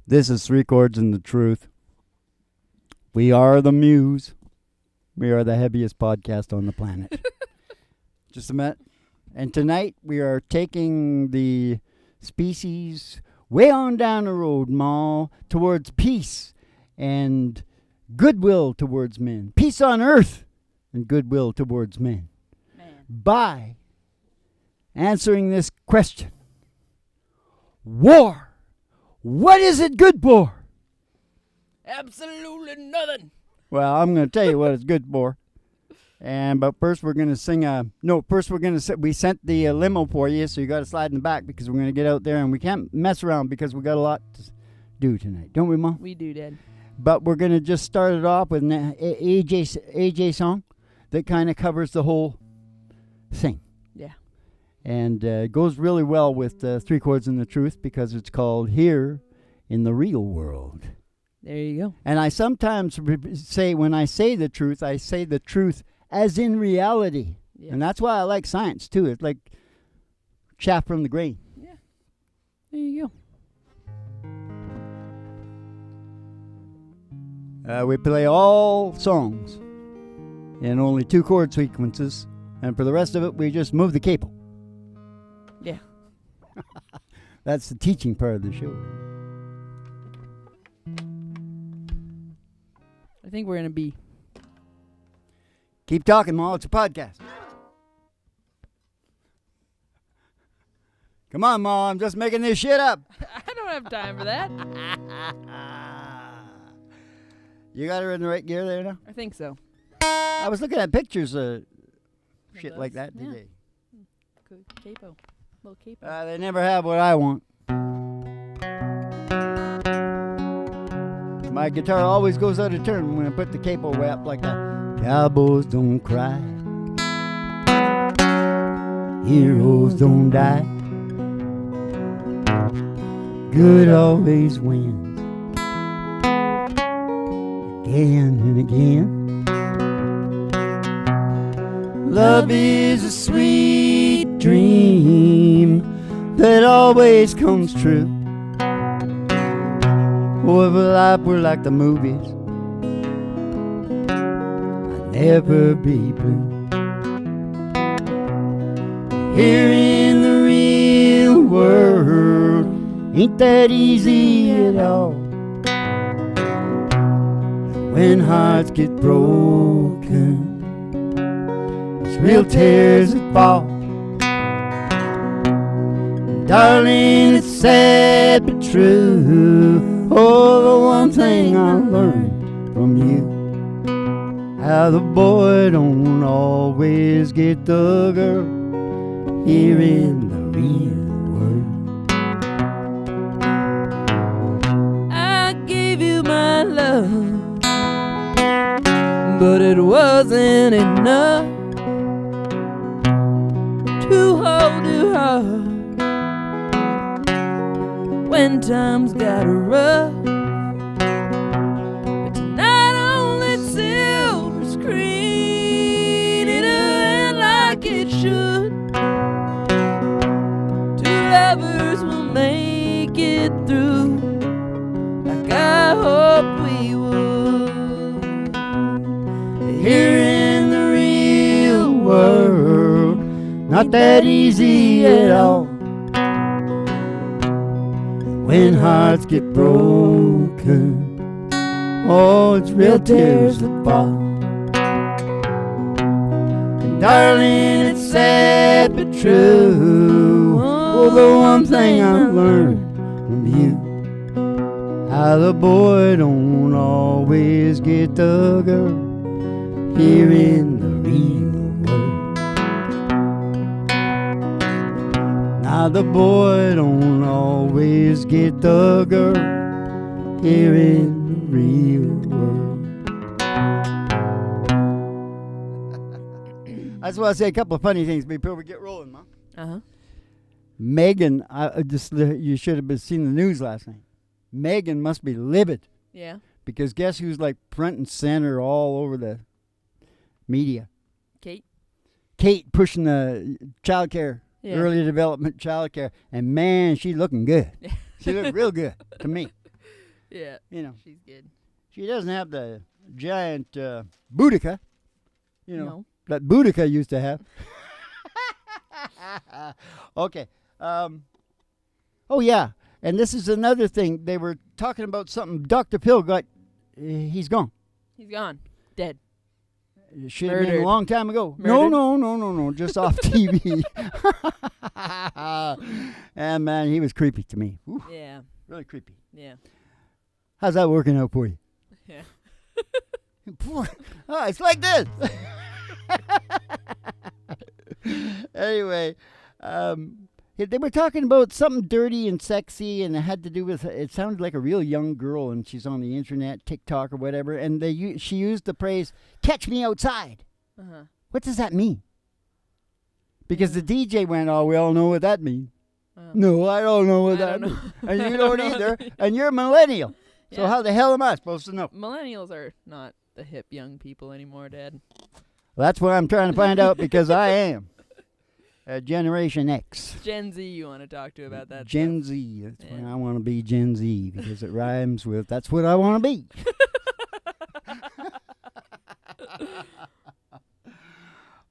This is Three Chords and the Truth. We are the Muse. We are the heaviest podcast on the planet. Just a minute. And tonight we are taking the species way on down the road, Ma, towards peace and goodwill towards men. Peace on earth and goodwill towards men. By answering this question. War. What is it good for? Absolutely nothing. Well, I'm going to tell you what it's good for. But first we're going to sing we sent the limo for you, so you got to slide in the back because we're going to get out there and we can't mess around because we got a lot to do tonight. Don't we, Mom? We do, Dad. But we're going to just start it off with an AJ song that kind of covers the whole thing. Yeah. And it goes really well with Three Chords and the Truth because it's called Here in the Real World. There you go. And I sometimes say, when I say the truth as in reality. Yeah. And that's why I like science, too. It's like chaff from the grain. Yeah. There you go. We play all songs in only 2 chord sequences. And for the rest of it, we just move the capo. Yeah. That's the teaching part of the show. I think we're in a B. Keep talking, Ma. It's a podcast. Come on, Ma. I'm just making this shit up. I don't have time for that. You got her in the right gear there now? I think so. I was looking at pictures of shit like that today. Good capo. Little capo. They never have what I want. My guitar always goes out of turn when I put the capo way up like that. Cowboys don't cry. Heroes don't die. Good always wins. Again and again. Love is a sweet dream that always comes true. Oh, if life were like the movies, I'd never be blue. Here in the real world, ain't that easy at all. When hearts get broken, it's real tears that fall. Darling, it's sad but true. Oh, the one thing I learned from you, how the boy don't always get the girl here in the real world. I gave you my love, but it wasn't enough to hold you hard when times got rough. But tonight on that silver screen, it'll end like it should. 2 lovers will make it through like I hoped we would. Here in the real world, not that easy at all. When hearts get broken, oh, it's real tears that fall. And darling, it's sad but true. Oh, the one thing I learned from you, how the boy don't always get the girl here in the real world. Now the boy don't always get the girl here in the real world. I just want to say a couple of funny things before we get rolling, Mom. Uh-huh. Megan, you should have seen the news last night. Megan must be livid. Yeah. Because guess who's like front and center all over the media? Kate. Kate pushing the child care. Yeah. Early development child care. And man, she's looking good. She looked real good to me. Yeah. You know, She's good. she doesn't have the giant Boudica, you know, No. that Boudica used to have. Okay. Oh, yeah. And this is another thing. They were talking about something. Dr. Pill got, he's gone. He's gone. Dead. It should have been a Murdered. long time ago. Murdered? No. Just off TV. And, man, he was creepy to me. Ooh, Yeah. really creepy. Yeah. How's that working out for you? Yeah. Oh, it's like this. Anyway, they were talking about something dirty and sexy, and it had to do with, it sounded like a real young girl, and she's on the internet, TikTok or whatever, and she used the phrase, catch me outside. Uh-huh. What does that mean? Because the DJ went, oh, we all know what that means. No, I don't know what that means. And you don't either, and you're a millennial. So Yeah. how the hell am I supposed to know? Millennials are not the hip young people anymore, Dad. Well, that's what I'm trying to find out, because I am. Generation X. Gen Z you want to talk to about that Gen stuff. Z. That's Yeah. why I want to be Gen Z, because it rhymes with that's what I want to be.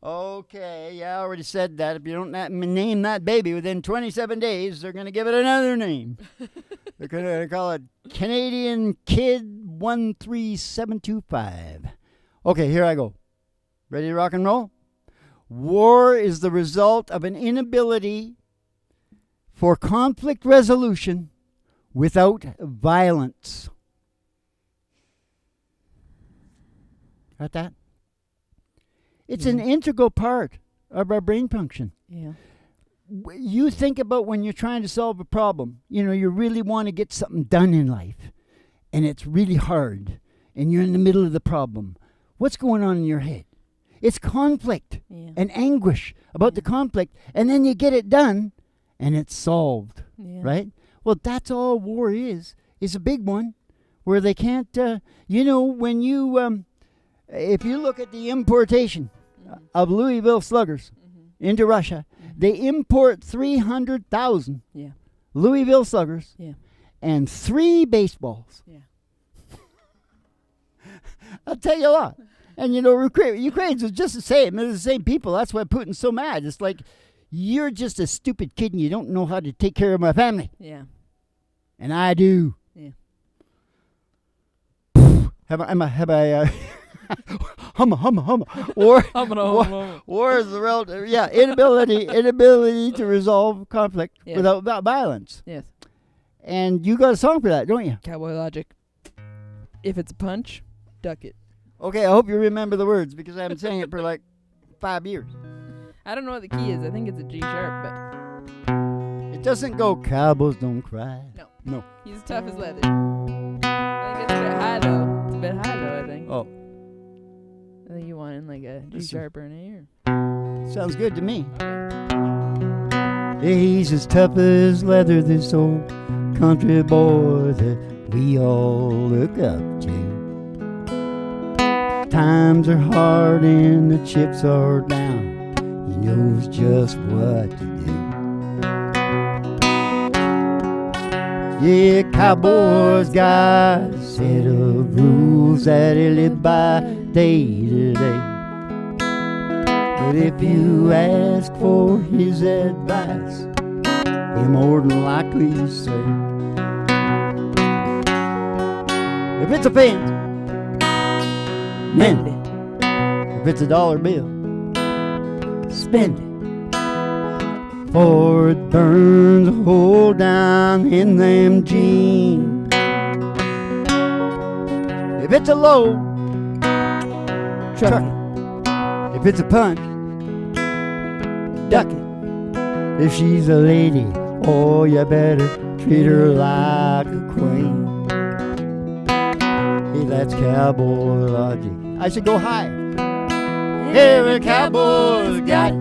Okay, yeah, I already said that. If you don't name that baby within 27 days, they're going to give it another name. They're going to call it Canadian Kid 13725. Okay, here I go. Ready to rock and roll? War is the result of an inability for conflict resolution without violence. Got that? It's an integral part of our brain function. Yeah. You think about when you're trying to solve a problem. You know, you really want to get something done in life, and it's really hard, and you're in the middle of the problem. What's going on in your head? It's conflict and anguish about the conflict, and then you get it done, and it's solved, right? Well, that's all war is a big one, where they can't, when you, if you look at the importation of Louisville sluggers into Russia, they import 300,000 Louisville sluggers and 3 baseballs. Yeah. I'll tell you a lot. And, Ukrainians are just the same. They're the same people. That's why Putin's so mad. It's like, you're just a stupid kid and you don't know how to take care of my family. Yeah. And I do. Yeah. Have I humma. War is the relative, inability to resolve conflict without violence. Yes. And you got a song for that, don't you? Cowboy Logic. If it's a punch, duck it. Okay, I hope you remember the words, because I've been saying it for like 5 years. I don't know what the key is. I think it's a G sharp, but It doesn't go, cowboys don't cry. No. he's tough as leather. I think it's a bit high though. It's a bit high though, I think. Oh, I think you want in like a G sharp or an A or. sounds good to me. He's as tough as leather, this old country boy that we all look up to. Times are hard and the chips are down. He knows just what to do. Yeah, cowboy's got a set of rules that he lives by day to day. But if you ask for his advice, he'll more than likely say, if it's a fence, mend it. If it's a dollar bill, spend it. For it burns a hole down in them jeans. If it's a load, truck it. If it's a punch, duck it. If she's a lady, oh, you better treat her like a queen. Hey, that's Cowboy Logic. I should go higher. Every cowboy's got it.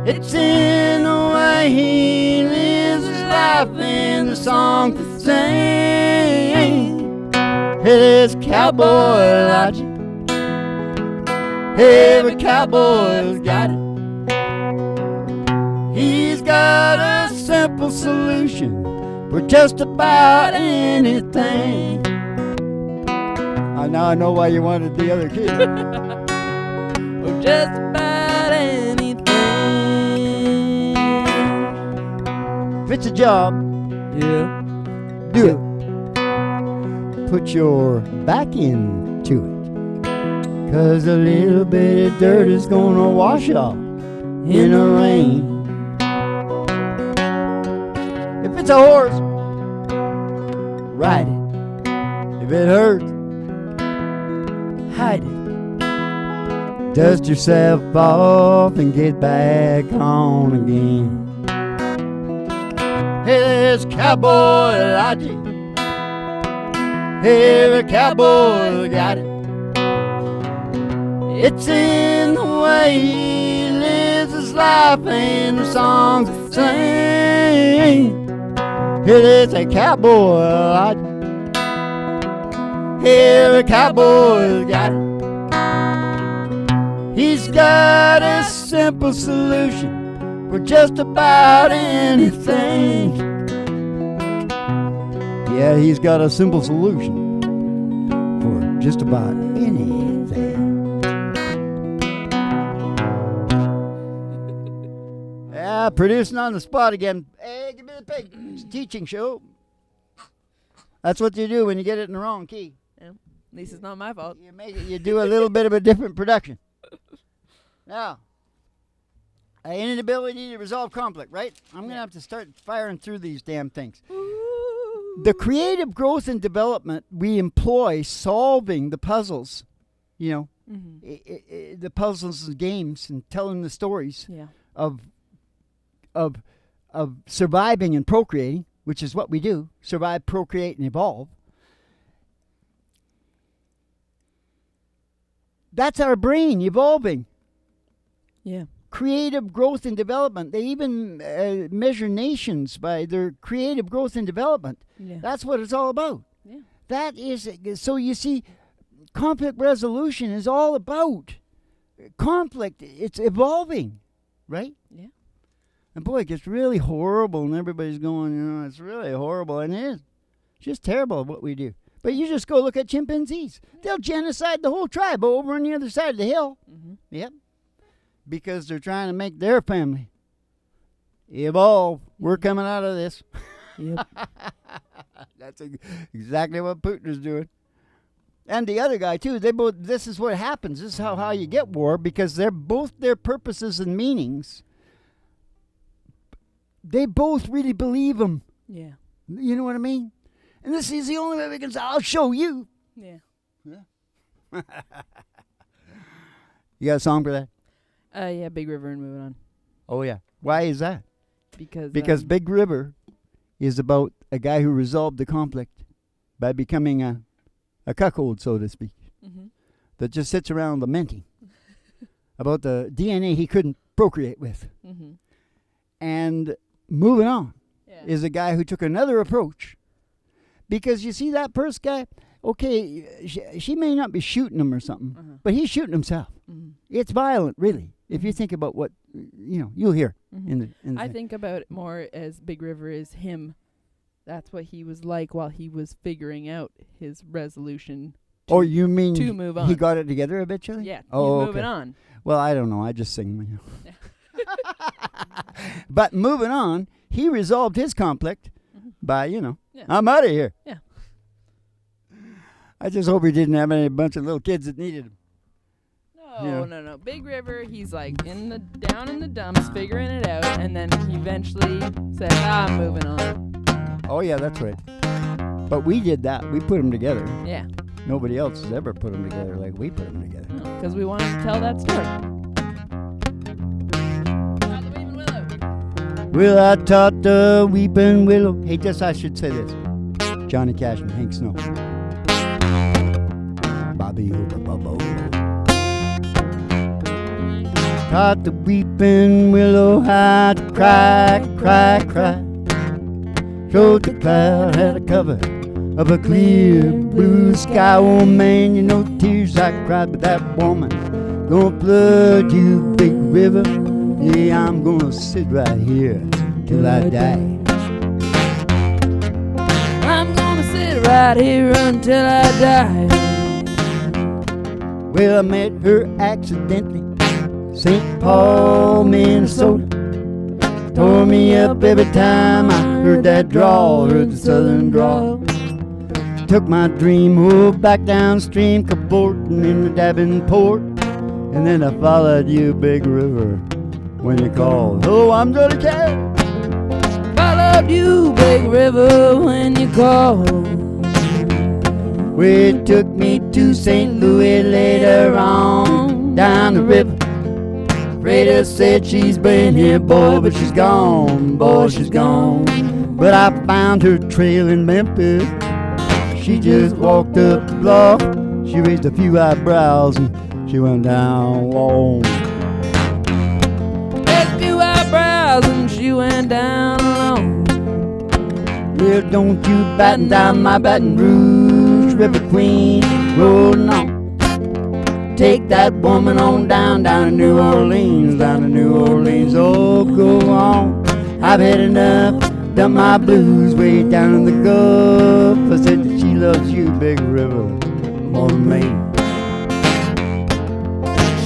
It's in the way he lives his life and the song to sing. It is Cowboy Logic. Every cowboy's got it. He's got a simple solution for just about anything. Now I know why you wanted the other kid. For just about anything. If it's a job, Yeah. do it. Put your back into it. 'Cause a little bit of dirt is gonna wash off in the rain. If it's a horse, ride it. If it hurts, hide it. Dust yourself off and get back on again. Hey, there's Cowboy Logic. Every cowboy got it. It's in the way he lives his life and the songs he sings. It is a cowboy Logic. Every cowboy's got it. He's got a simple solution for just about anything. Yeah, he's got a simple solution for just about anything. Yeah, producing on the spot again. Hey, give me the pig. It's a teaching show. That's what you do when you get it in the wrong key. Yeah. At least it's not my fault. You make it. You do a little bit of a different production. Now, an inability to resolve conflict, right? I'm going to have to start firing through these damn things. The creative growth and development we employ solving the puzzles, you know, the puzzles and games and telling the stories of surviving and procreating, which is what we do, survive, procreate, and evolve. That's our brain evolving. Yeah. Creative growth and development. They even measure nations by their creative growth and development. Yeah. That's what it's all about. Yeah. That is, so you see, conflict resolution is all about conflict. It's evolving, right? Yeah. And boy, it gets really horrible, and everybody's going, you know, it's really horrible, and it is. It's just terrible what we do. But you just go look at chimpanzees. They'll genocide the whole tribe over on the other side of the hill. Yep. Because they're trying to make their family evolve. We're coming out of this. Yep. That's exactly what Putin is doing. And the other guy, too. They both. This is what happens. This is how you get war, because they're both their purposes and meanings. They both really believe them. Yeah. You know what I mean? And this is the only way we can say, I'll show you. Yeah. You got a song for that? Yeah, Big River and Moving On. Oh, yeah. Why is that? Because Big River is about a guy who resolved the conflict by becoming a cuckold, so to speak, that just sits around lamenting about the DNA he couldn't procreate with. And Moving On is a guy who took another approach. Because you see that first guy, okay, she may not be shooting him or something, but he's shooting himself. It's violent, really. If you think about what, you know, you'll hear. In the I think about it more as Big River is him. That's what he was like while he was figuring out his resolution. You mean to move on. He got it together eventually? Yeah, oh, he's moving on. Well, I don't know. I just sing. You know. But moving on, he resolved his conflict by, you know, I'm out of here. Yeah. I just hope he didn't have any bunch of little kids that needed him. No. Big River, he's like down in the dumps, figuring it out, and then he eventually said, I'm moving on. Oh, yeah, that's right. But we did that. We put them together. Yeah. Nobody else has ever put them together like we put them together. No, because we wanted to tell that story. Taught the Weeping Willow. Well, I taught the weeping willow. Hey, just I should say this. Johnny Cash and Hank Snow. Bobby Hooper. Taught the weeping willow how to cry. Showed the cloud had a cover of a clear blue sky. Oh man, you know tears I cried, but that woman gonna flood you, big river. Yeah, I'm gonna sit right here till I die. gonna sit right here until I die. Well, I met her accidentally, St. Paul, Minnesota. Tore me up every time I heard that drawl, heard the southern drawl. Took my dream hole back downstream, cavorting in the Davenport. And then I followed you, big river, when you called. Oh, I'm Johnny Cat. Followed you, big river, when you called. Well, it took me to St. Louis later on, down the river. Freighter said she's been here, boy, but she's gone, boy, she's gone. But I found her trail in Memphis. She just walked up the bluff. She raised a few eyebrows and she went down low. Raised a few eyebrows and she went down alone. Well, don't you batten down my Baton Rouge, River Queen, rolling on. Take that woman on down to New Orleans, down to New Orleans. Oh, go on. I've had enough, done my blues way down in the Gulf. I said that she loves you, big river, more than me.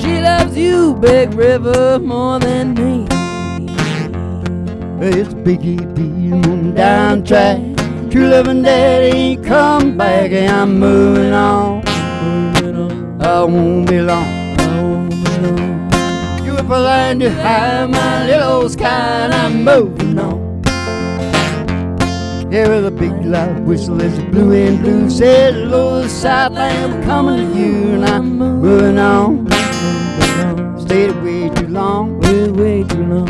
She loves you, big river, more than me. It's Biggie B, moving down track. True loving daddy ain't come back, and I'm moving on. I won't be long. You if I land to high, my little sky, and I'm moving on. Hear the big loud whistle as the blue and blue said, hello, the Southland, we're coming to you, and I'm moving on. Stayed away too long, way too long.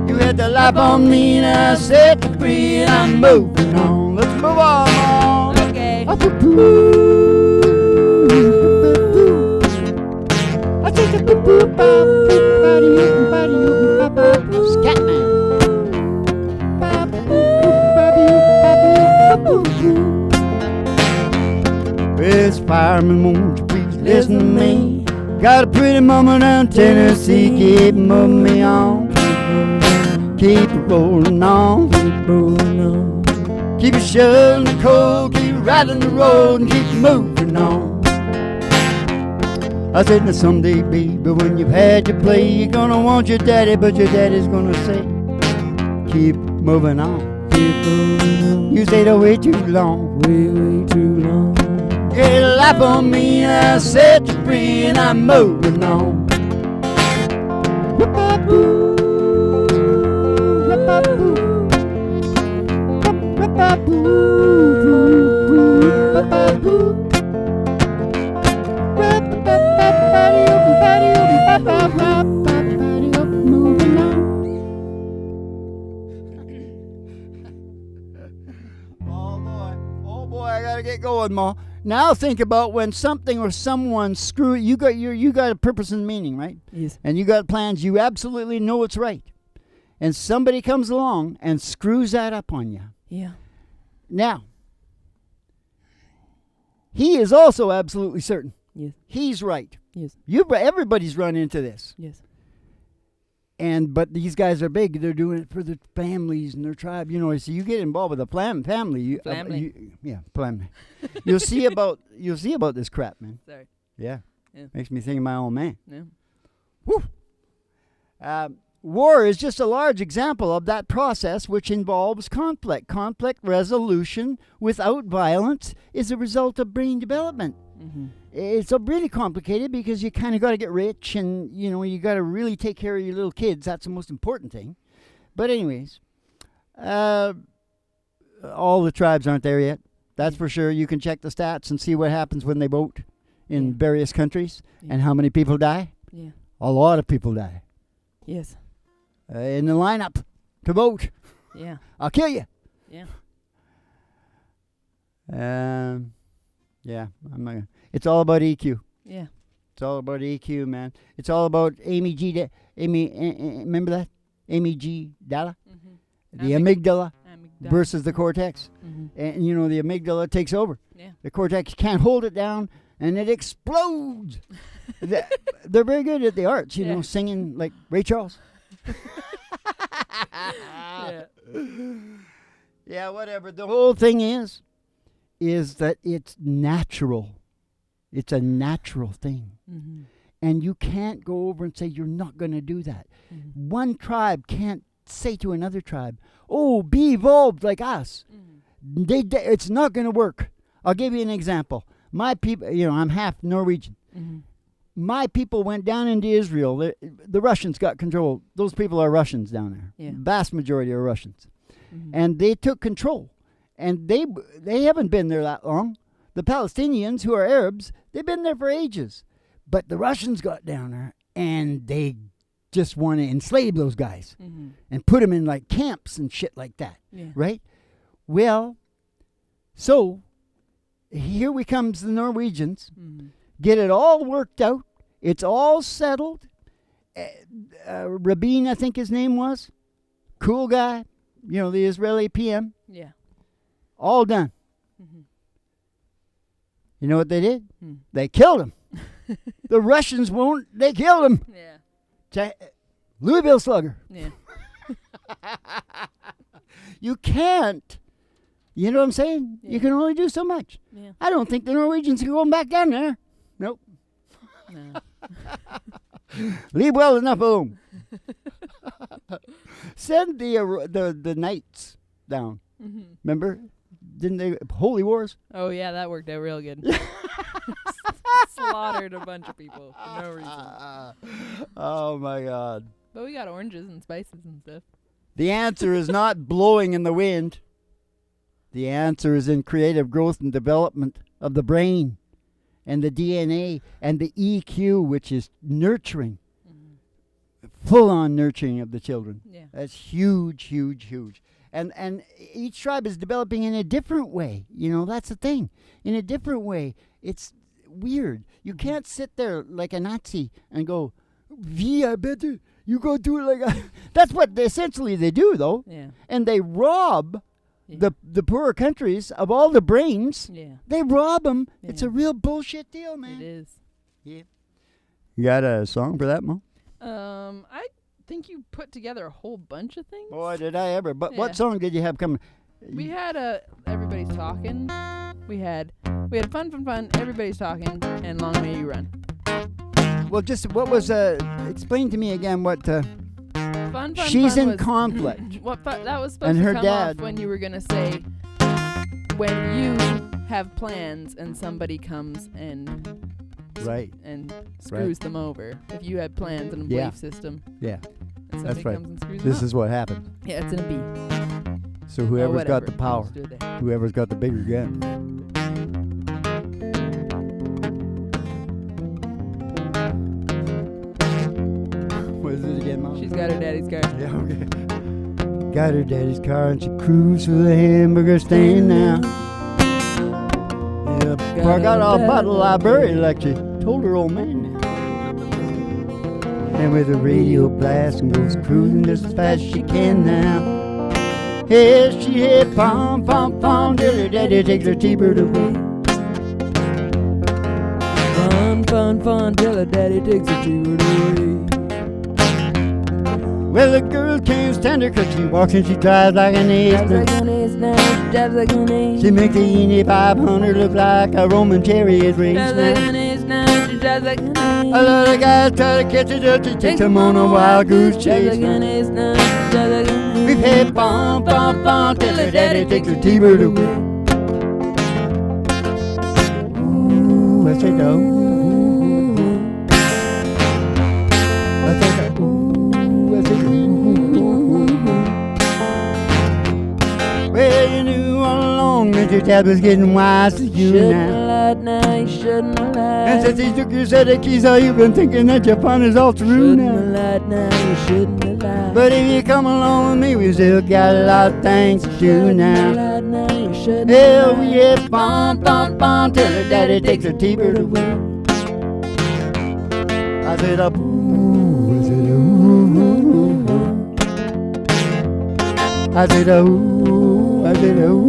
You had the life on me, and I set you free, and I'm moving on. Let's move on. Okay. Scatman. Well, fireman, won't you please listen to me? Got a pretty mama down Tennessee, keep moving me on. Keep it rolling on. Keep it shoveling the coal, keep riding the road, and keep moving on. I said, now someday, baby, when you've had your play, you're gonna want your daddy, but your daddy's gonna say, keep moving on. Keep moving on. You stayed away too long. Way too long. You had a life on me, and I set you free, and I'm moving on. Rip-a-boo. Rip-a-boo. Rip-a-boo. Rip-a-boo. Oh boy, I gotta get going, Ma. Now think about when something or someone screw you got a purpose and meaning, right? Yes. And you got plans, you absolutely know it's right. And somebody comes along and screws that up on you. Yeah. Now, he is also absolutely certain. Yes. He's right. Yes. Everybody's run into this. Yes. But these guys are big. They're doing it for their families and their tribe. You know, so you get involved with a family. Family. You'll see about this crap, man. Sorry. Yeah. Yeah. Makes me think of my old man. Yeah. Woo. War is just a large example of that process which involves conflict. Conflict resolution without violence is a result of brain development. Mm-hmm. It's really complicated because you kind of got to get rich and, you know, you got to really take care of your little kids. That's the most important thing. But anyways, all the tribes aren't there yet. That's for sure. You can check the stats and see what happens when they vote in various countries and how many people die. Yeah. A lot of people die. Yes. In the lineup to vote. Yeah. I'll kill you. Yeah. Yeah. It's all about EQ. Yeah. It's all about EQ, man. It's all about remember that? Amy G. Dalla? Mm-hmm. The amygdala versus the cortex. Mm-hmm. And, you know, the amygdala takes over. Yeah. The cortex can't hold it down, and it explodes. They're very good at the arts, you know, singing like Ray Charles. Yeah. Yeah, whatever. The whole thing is, is that it's natural. It's a natural thing. Mm-hmm. And you can't go over and say you're not going to do that. Mm-hmm. One tribe can't say to another tribe, oh, be evolved like us. Mm-hmm. It's not going to work. I'll give you an example. My people, I'm half Norwegian. Mm-hmm. My people went down into Israel. The Russians got control. Those people are Russians down there. Yeah. Vast majority are Russians. Mm-hmm. And they took control. And they haven't been there that long. The Palestinians, who are Arabs, they've been there for ages. But the Russians got down there, and they just want to enslave those guys Mm-hmm. and put them in like camps and shit like that. Yeah. Right? Well, so here we comes the Norwegians. Mm-hmm. Get it all worked out. It's all settled. Rabin, I think his name was. Cool guy. The Israeli PM. Yeah. All done. Mm-hmm. You know what they did? Mm. They killed him. The Russians won't. They killed him. Yeah. Louisville Slugger. Yeah. You can't. You know what I'm saying? Yeah. You can only do so much. Yeah. I don't think the Norwegians are going back down there. Nope. No. Leave well enough alone. Send the knights down. Mm-hmm. Remember? Didn't they? Holy Wars? Oh, yeah, that worked out real good. Slaughtered a bunch of people for no reason. Oh, my God. But we got oranges and spices and stuff. The answer is not blowing in the wind. The answer is in creative growth and development of the brain and the DNA and the EQ, which is nurturing, full-on nurturing of the children. Yeah. That's huge, huge, huge. And each tribe is developing in a different way. That's the thing. In a different way. It's weird. You can't sit there like a Nazi and go, I bet you go do it like That's what essentially they do, though. Yeah. And they rob the poorer countries of all the brains. Yeah. They rob them. Yeah. It's a real bullshit deal, man. It is. Yeah. You got a song for that, Mo? I think you put together a whole bunch of things. Boy, did I ever. But Yeah. what song did you have coming? We had Everybody's Talking. We had Fun, Everybody's Talking, and Long May You Run. Well, just what was, explain to me again what, Fun She's in was Conflict. that was supposed And to her come dad. off when you were going to say, when you have plans and somebody comes and Right. screws them over. If you had plans and a Yeah. belief system. Yeah. And somebody That's right. comes and screws them This up. is what happened. Yeah, it's in a B. So whoever's got whatever. the power, Just do it there. whoever's got the bigger gun. What is it again, Mom? She's got her daddy's car. Yeah, okay. Got her daddy's car and she cruised through the hamburger stand now. Yeah, I got off by the library like she told her old man now. And with the radio blast and goes cruising just as fast as she can now. Here she hit pom pom pom till her daddy takes her T-bird away. Fun till her daddy takes her T-bird away. Well, the girl can't stand her 'cause she walks and she drives like an ace. She makes the Indy 500 look like a Roman chariot race now. A lot of guys try to catch her just to take them on a wild goose chase. We've had bum till her daddy takes her T-bird away. Ooh, I say no. I say no. Ooh, I say no. Well, you knew all along that your dad was getting wise to you now. And since he took your set of keys, all you've been thinking that your fun is all through now. But if you come along with me, we still got a lot of things to do now. Hell, we have fun till her daddy takes her T-bird away. I said, ooh, I said, ooh. I said, ooh, I said, ooh.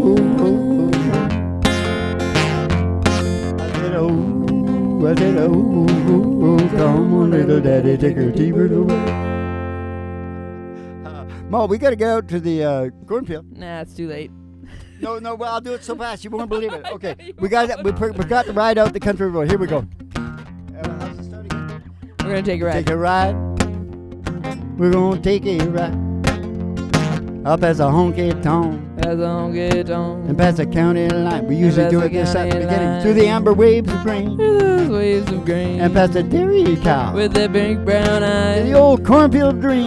I said, oh, come on, little daddy, take her T-bird away. Ma, we got to get out to the cornfield. Nah, it's too late. No, well, I'll do it so fast you won't believe it. Okay, we got to ride out the country road. Here we go. How's it start again? We're gonna take a ride. Take a ride. We're gonna take a ride up as a honky tonk. As a honky tonk. And past the county line. We usually do it this at the beginning. line. Through the amber waves of grain. Through those waves of grain. And past the dairy cow. With their big brown eyes. The old Cornfield Dreams.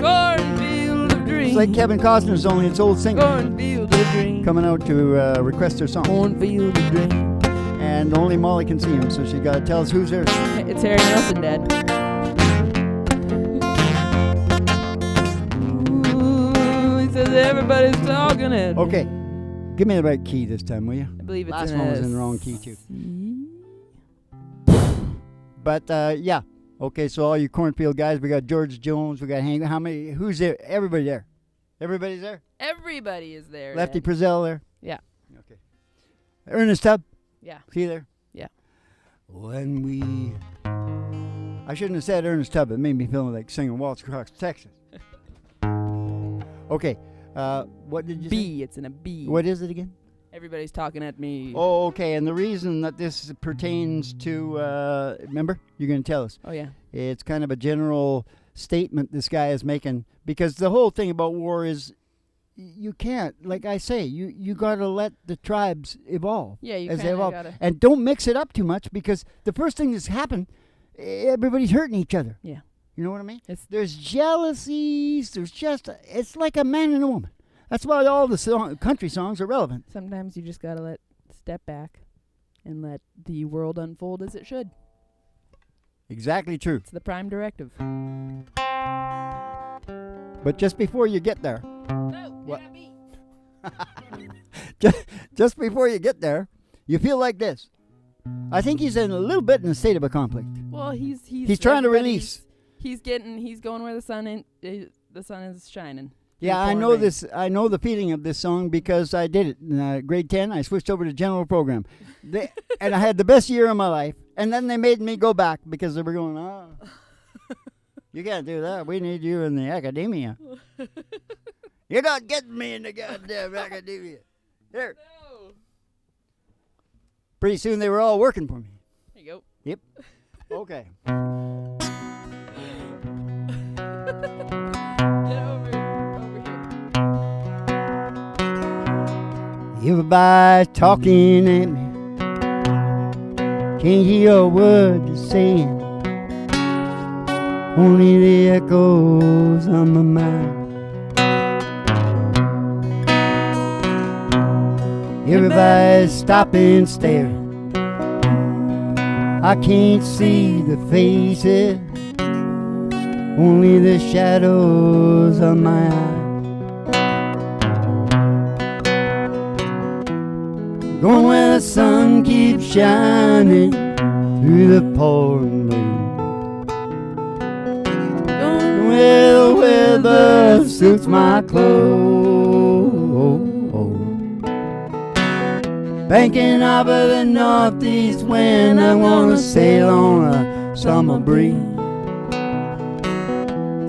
Cornfield of Dreams. It's like Kevin Costner's, only it's old singer. Cornfield of Dreams. Coming out to request their song. Cornfield of Dreams. And only Molly can see him, so she got to tell us who's there. It's Harry Nelson, Dad. Everybody's talking it. Okay, give me the right key this time, will you? I believe it's Last in one was a in the wrong key too. C. But yeah, okay. So all you Cornfield guys, we got George Jones, we got Hank. How many? Who's there? Everybody there. Everybody's there. Everybody is there. Lefty Dad. Prezell there. Yeah. Okay. Ernest Tubb. Yeah. See you there. Yeah. When we, I shouldn't have said Ernest Tubb. It made me feel like singing Waltz across Texas. Okay. What did you say? B. It's in a B. What is it again? Everybody's talking at me. Oh, okay. And the reason that this pertains to, remember, you're going to tell us. Oh, yeah. It's kind of a general statement this guy is making, because the whole thing about war is you can't, like I say, you got to let the tribes evolve. Yeah, you as they kind of evolve. gotta. And don't mix it up too much, because the first thing that's happened, everybody's hurting each other. Yeah. You know what I mean? There's jealousies. There's just, it's like a man and a woman. That's why all the country songs are relevant. Sometimes you just gotta step back and let the world unfold as it should. Exactly true. It's the prime directive. But just before you get there, No, what? not me. just before you get there, you feel like this. I think he's in a little bit in a state of a conflict. Well, he's trying to release. He's going where the sun is shining. Yeah, I know this. I know the feeling of this song because I did it in grade 10. I switched over to general program, and I had the best year of my life. And then they made me go back because they were going, oh, you can't do that. We need you in the academia. You're not getting me in the goddamn academia. There. No. Pretty soon they were all working for me. There you go. Yep. Okay. Get over here. Everybody talking at me. Can't hear a word they're saying. Only the echoes on my mind. Everybody's stopping, staring. I can't see the faces, only the shadows of my eyes. Going where the sun keeps shining through the pouring rain. Going where the weather suits my clothes. Banking off of the northeast wind, I'm gonna sail on a summer breeze.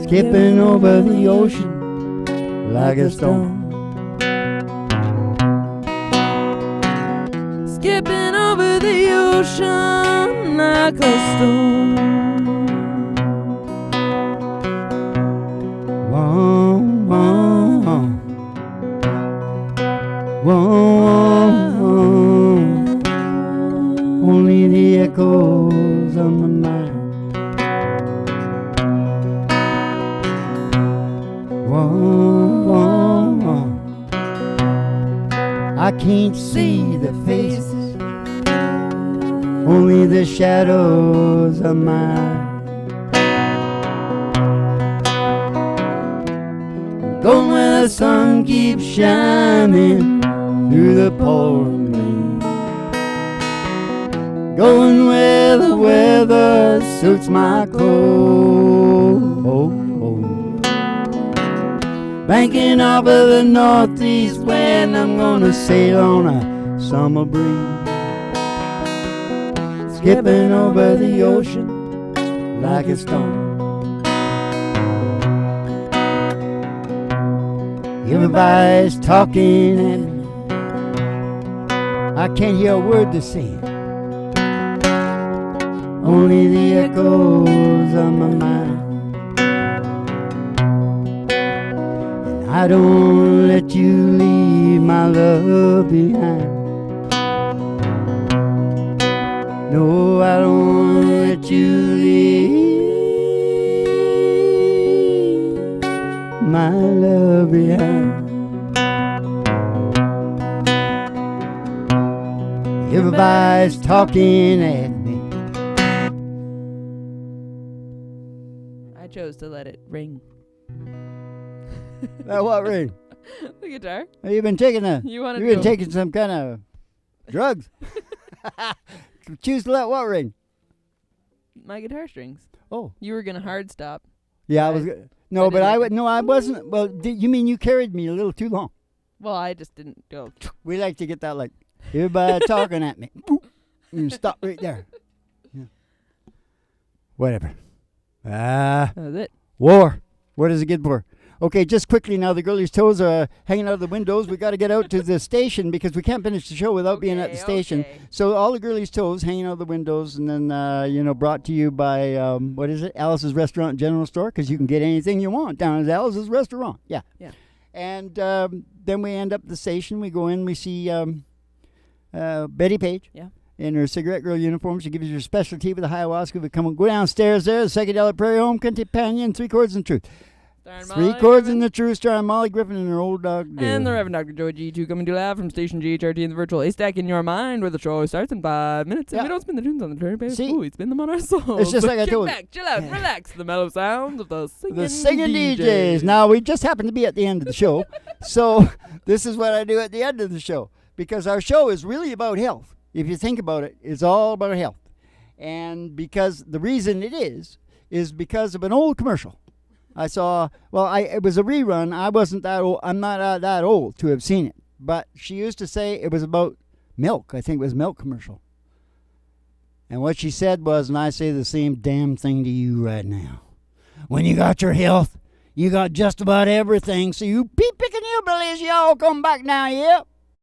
Skipping over the ocean like a stone. Skipping over the ocean like a stone. Whoa, whoa, whoa, whoa. Only the echoes of my mind. Whoa, whoa, whoa. I can't see the faces, only the shadows of my eyes. Going where the sun keeps shining through the pouring rain. Going where the weather suits my clothes. Banking off of the northeast wind, I'm gonna sail on a summer breeze. Skipping over the ocean like a stone. Everybody's talking at me. I can't hear a word they're saying. Only the echoes of my mind. And I don't let you leave my love behind. No, I don't let you leave my love behind. Everybody's talking at me. I chose to let it ring. That what ring? The guitar. Have you been taking You You've been taking some kind of drugs? Choose to let what ring? My guitar strings. Oh. You were gonna hard stop. Yeah, I was. No, I but I didn't. would. No, I wasn't. Well, you mean you carried me a little too long? Well, I just didn't go. We like to get that like everybody talking at me. Boop, and stop right there. Yeah. Whatever. That was it. War. What is it good for? Okay, just quickly now, the girlies' toes are hanging out of the windows. We got to get out to the station because we can't finish the show without being at the station. Okay. So all the girlies' toes hanging out of the windows, and then brought to you by what is it? Alice's Restaurant and General Store, because you can get anything you want down at Alice's Restaurant. Yeah. Yeah. And then we end up at the station. We go in. We see Betty Page. Yeah. In her cigarette girl uniform. She gives you her specialty with the ayahuasca. We go downstairs there. The psychedelic prairie home companion. 3 chords and truth. Three chords in the truth, starring Molly Griffin and her old dog. And the Reverend Dr. Joey G2 coming to you live from Station GHRT in the virtual A-Stack in your mind, where the show starts in 5 minutes. And we don't spin the tunes on the turntable. See? We spin them on our souls. It's just like I Kick told you. back, chill out, relax. The mellow sounds of the singing DJs. Now, we just happen to be at the end of the show. So this is what I do at the end of the show. Because our show is really about health. If you think about it, it's all about health. And because the reason it is because of an old commercial. I saw, it was a rerun. I wasn't that old. I'm not that old to have seen it. But she used to say it was about milk. I think it was a milk commercial. And what she said was, and I say the same damn thing to you right now. When you got your health, you got just about everything. So you pea-picking hillbillies, y'all come back now, yeah?